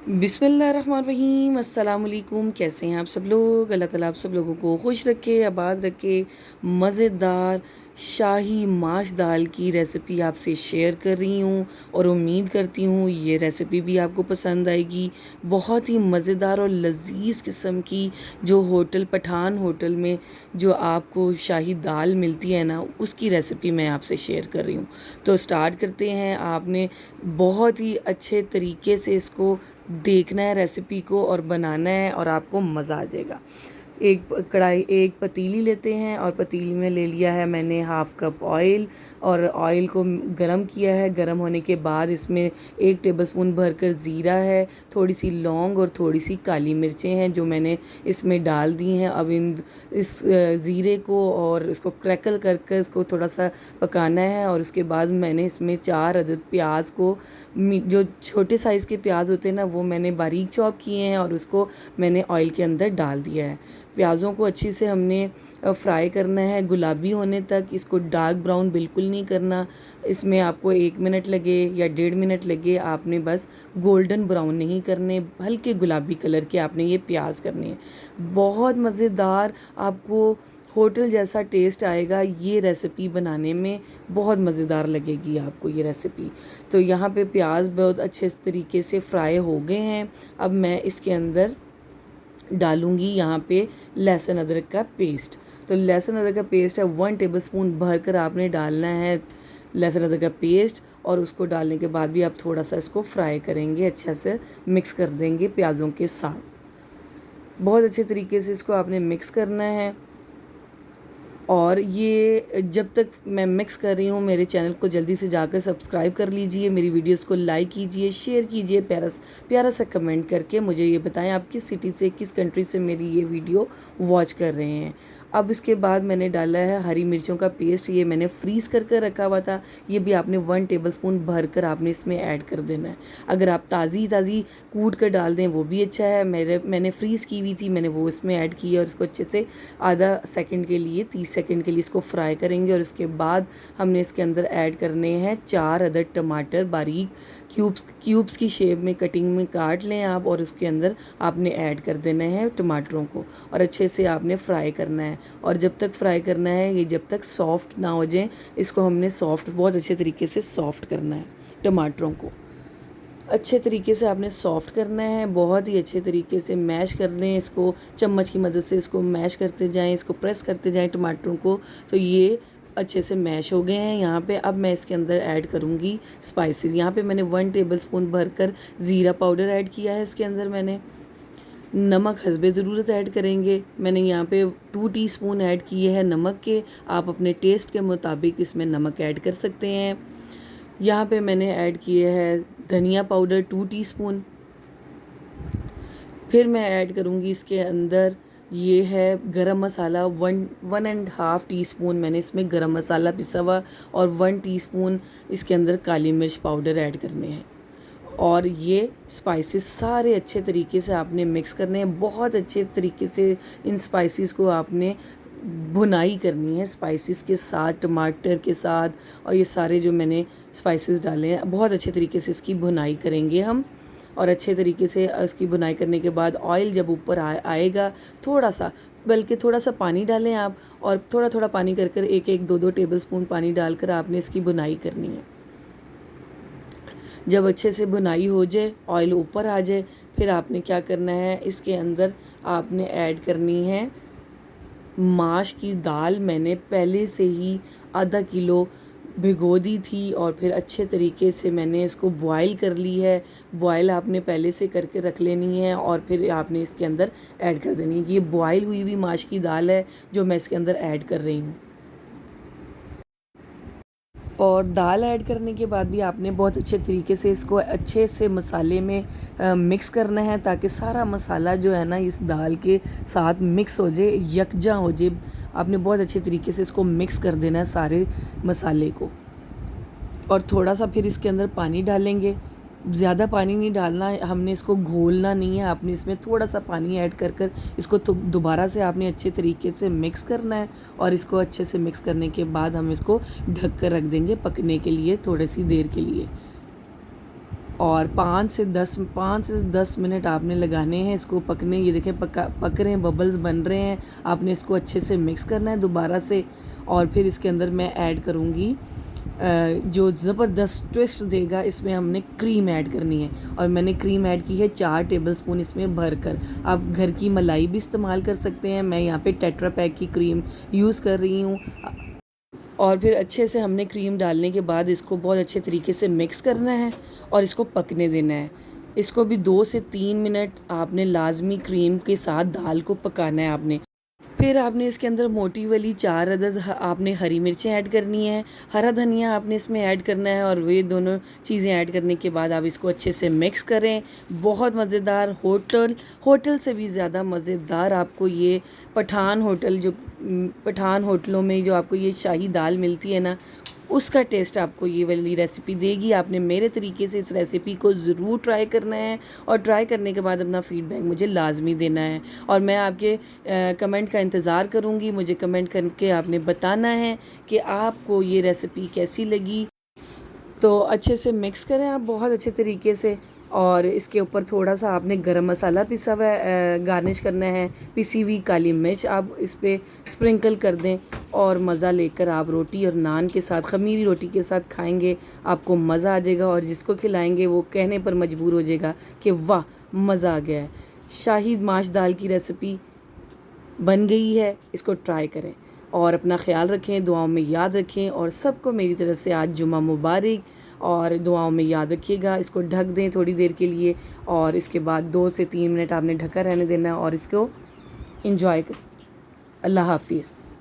बिस्मिल्लाहिर्रहमानिर्रहीम अस्सलाम वालेकुम। कैसे हैं आप सब लोग? अल्लाह ताला आप सब लोगों को खुश रखे, आबाद रखे। मज़ेदार शाही माश दाल की रेसिपी आपसे शेयर कर रही हूँ और उम्मीद करती हूँ ये रेसिपी भी आपको पसंद आएगी। बहुत ही मज़ेदार और लज़ीज़ किस्म की जो होटल पठान होटल में जो आपको शाही दाल मिलती है ना, उसकी रेसिपी मैं आपसे शेयर कर रही हूँ। तो स्टार्ट करते हैं। आपने बहुत ही अच्छे तरीके से इसको देखना है रेसिपी को और बनाना है और आपको मज़ा आ जाएगा। एक पतीली लेते हैं और पतीली में ले लिया है मैंने हाफ़ कप ऑयल और ऑयल को गरम किया है। गरम होने के बाद इसमें 1 टेबलस्पून भरकर ज़ीरा है, थोड़ी सी लौंग और थोड़ी सी काली मिर्चें हैं जो मैंने इसमें डाल दी हैं। अब इस ज़ीरे को और इसको क्रैकल करके इसको थोड़ा सा पकाना है और उसके बाद मैंने इसमें 4 अदद प्याज को जो छोटे साइज़ के प्याज होते हैं ना, वो मैंने बारीक चॉप किए हैं और उसको मैंने ऑयल के अंदर डाल दिया है। प्याज़ों को अच्छी से हमने फ्राई करना है गुलाबी होने तक। इसको डार्क ब्राउन बिल्कुल नहीं करना। इसमें आपको 1 मिनट लगे या 1.5 मिनट लगे, आपने बस गोल्डन ब्राउन नहीं करने, हल्के गुलाबी कलर के आपने ये प्याज करने हैं। बहुत मज़ेदार आपको होटल जैसा टेस्ट आएगा ये रेसिपी बनाने में, बहुत मज़ेदार लगेगी आपको ये रेसिपी। तो यहाँ पे प्याज बहुत अच्छे तरीके से फ्राई हो गए हैं। अब मैं इसके अंदर डालूँगी यहाँ पे लहसुन अदरक का पेस्ट। तो लहसुन अदरक का पेस्ट है 1 टेबलस्पून भरकर आपने डालना है लहसुन अदरक का पेस्ट। और उसको डालने के बाद भी आप थोड़ा सा इसको फ्राई करेंगे, अच्छे से मिक्स कर देंगे प्याज़ों के साथ। बहुत अच्छे तरीके से इसको आपने मिक्स करना है। और ये जब तक मैं मिक्स कर रही हूँ, मेरे चैनल को जल्दी से जाकर सब्सक्राइब कर लीजिए, मेरी वीडियोस को लाइक कीजिए, शेयर कीजिए, प्यारा सा कमेंट करके मुझे ये बताएं आप किस सिटी से, किस कंट्री से मेरी ये वीडियो वॉच कर रहे हैं। अब इसके बाद मैंने डाला है हरी मिर्चों का पेस्ट, ये मैंने फ्रीज़ करके रखा हुआ था। ये भी आपने 1 टेबलस्पून भरकर आपने इसमें ऐड कर देना है। अगर आप ताज़ी कूट कर डाल दें वो भी अच्छा है। मैंने फ्रीज़ की हुई थी, मैंने वो इसमें ऐड की है और इसको अच्छे से आधा सेकंड के लिए 30 सेकंड के लिए इसको फ्राई करेंगे। और उसके बाद हमने इसके अंदर ऐड करने हैं 4 अदद टमाटर, बारीक क्यूब्स की शेप में कटिंग में काट लें आप, और उसके अंदर आपने ऐड कर देना है टमाटरों को और अच्छे से आपने फ्राई करना है। और जब तक फ्राई करना है, ये जब तक सॉफ्ट ना हो जाए, इसको हमने बहुत अच्छे तरीके से सॉफ्ट करना है। टमाटरों को अच्छे तरीके से आपने सॉफ्ट करना है, बहुत ही अच्छे तरीके से मैश कर लें इसको, चम्मच की मदद से इसको मैश करते जाएं, इसको प्रेस करते जाएं टमाटरों को। तो ये अच्छे से मैश हो गए हैं। यहाँ पे अब मैं इसके अंदर ऐड करूँगी स्पाइसेस। यहाँ पे मैंने 1 टेबलस्पून भरकर ज़ीरा पाउडर ऐड किया है। इसके अंदर मैंने नमक हस्बे ज़रूरत ऐड करेंगे। मैंने यहाँ पे 2 टीस्पून ऐड किए हैं नमक के। आप अपने टेस्ट के मुताबिक इसमें नमक ऐड कर सकते हैं। यहाँ पे मैंने ऐड किए हैं धनिया पाउडर 2 टीस्पून। फिर मैं ऐड करूँगी इसके अंदर, ये है गरम मसाला 1.5 टीस्पून मैंने इसमें गरम मसाला पिसा हुआ, और 1 टीस्पून इसके अंदर काली मिर्च पाउडर ऐड करने हैं। और ये स्पाइसेस सारे अच्छे तरीके से आपने मिक्स करने हैं। बहुत अच्छे तरीके से इन स्पाइसेस को आपने भुनाई करनी है स्पाइसेस के साथ, टमाटर के साथ, और ये सारे जो मैंने स्पाइसेस डाले हैं बहुत अच्छे तरीके से इसकी भुनाई करेंगे हम। और अच्छे तरीके से इसकी भुनाई करने के बाद ऑयल जब ऊपर आएगा, थोड़ा सा, बल्कि थोड़ा सा पानी डालें आप, और थोड़ा थोड़ा पानी कर कर 1-2 टेबलस्पून पानी डालकर आपने इसकी भुनाई करनी है। जब अच्छे से भुनाई हो जाए, ऑयल ऊपर आ जाए, फिर आपने क्या करना है, इसके अंदर आपने ऐड करनी है माश की दाल। मैंने पहले से ही आधा किलो भिगो दी थी और फिर अच्छे तरीके से मैंने इसको बॉयल कर ली है। बॉयल आपने पहले से करके रख लेनी है और फिर आपने इसके अंदर ऐड कर देनी है। ये बॉयल हुई हुई माश की दाल है जो मैं इसके अंदर ऐड कर रही हूँ। और दाल ऐड करने के बाद भी आपने बहुत अच्छे तरीके से इसको अच्छे से मसाले में मिक्स करना है, ताकि सारा मसाला जो है ना इस दाल के साथ मिक्स हो जाए, यकजा हो जाए। आपने बहुत अच्छे तरीके से इसको मिक्स कर देना है सारे मसाले को। और थोड़ा सा फिर इसके अंदर पानी डालेंगे, ज़्यादा पानी नहीं डालना है, हमने इसको घोलना नहीं है। आपने इसमें थोड़ा सा पानी ऐड कर कर इसको तो दोबारा से आपने अच्छे तरीके से मिक्स करना है। और इसको अच्छे से मिक्स करने के बाद हम इसको ढक कर रख देंगे पकने के लिए, थोड़ी सी देर के लिए। और 5 से 10 मिनट आपने लगाने हैं इसको पकने। ये देखें पक रहे हैं, बबल्स बन रहे हैं। आपने इसको अच्छे से मिक्स करना है दोबारा से। और फिर इसके अंदर मैं ऐड करूँगी जो ज़बरदस्त ट्विस्ट देगा, इसमें हमने क्रीम ऐड करनी है। और मैंने क्रीम ऐड की है 4 टेबलस्पून इसमें भर कर। आप घर की मलाई भी इस्तेमाल कर सकते हैं। मैं यहाँ पे टेट्रा पैक की क्रीम यूज़ कर रही हूँ। और फिर अच्छे से हमने क्रीम डालने के बाद इसको बहुत अच्छे तरीके से मिक्स करना है और इसको पकने देना है। इसको भी 2 से 3 मिनट आपने लाजमी क्रीम के साथ दाल को पकाना है आपने। फिर आपने इसके अंदर मोटी वाली 4 अदद आपने हरी मिर्चें ऐड करनी है, हरा धनिया आपने इसमें ऐड करना है। और वे दोनों चीज़ें ऐड करने के बाद आप इसको अच्छे से मिक्स करें। बहुत मज़ेदार, होटल से भी ज़्यादा मज़ेदार आपको ये पठान होटलों में जो आपको ये शाही दाल मिलती है ना, उसका टेस्ट आपको ये वाली रेसिपी देगी। आपने मेरे तरीके से इस रेसिपी को ज़रूर ट्राई करना है और ट्राई करने के बाद अपना फ़ीडबैक मुझे लाजमी देना है। और मैं आपके कमेंट का इंतज़ार करूँगी। मुझे कमेंट करके आपने बताना है कि आपको ये रेसिपी कैसी लगी। तो अच्छे से मिक्स करें आप बहुत अच्छे तरीके से। और इसके ऊपर थोड़ा सा आपने गरम मसाला पिसा हुआ गार्निश करना है। पिसी हुई काली मिर्च आप इस पर स्प्रिंकल कर दें और मज़ा लेकर आप रोटी और नान के साथ, ख़मीरी रोटी के साथ खाएंगे, आपको मज़ा आ जाएगा। और जिसको खिलाएंगे वो कहने पर मजबूर हो जाएगा कि वाह, मज़ा आ गया है। शाही माश दाल की रेसिपी बन गई है, इसको ट्राई करें और अपना ख़्याल रखें, दुआओं में याद रखें। और सबको मेरी तरफ़ से आज जुमा मुबारक। और दुआओं में याद रखिएगा। इसको ढक दें थोड़ी देर के लिए और इसके बाद 2 से 3 मिनट आपने ढका रहने देना है और इसको एंजॉय करें। अल्लाह हाफ़िज़।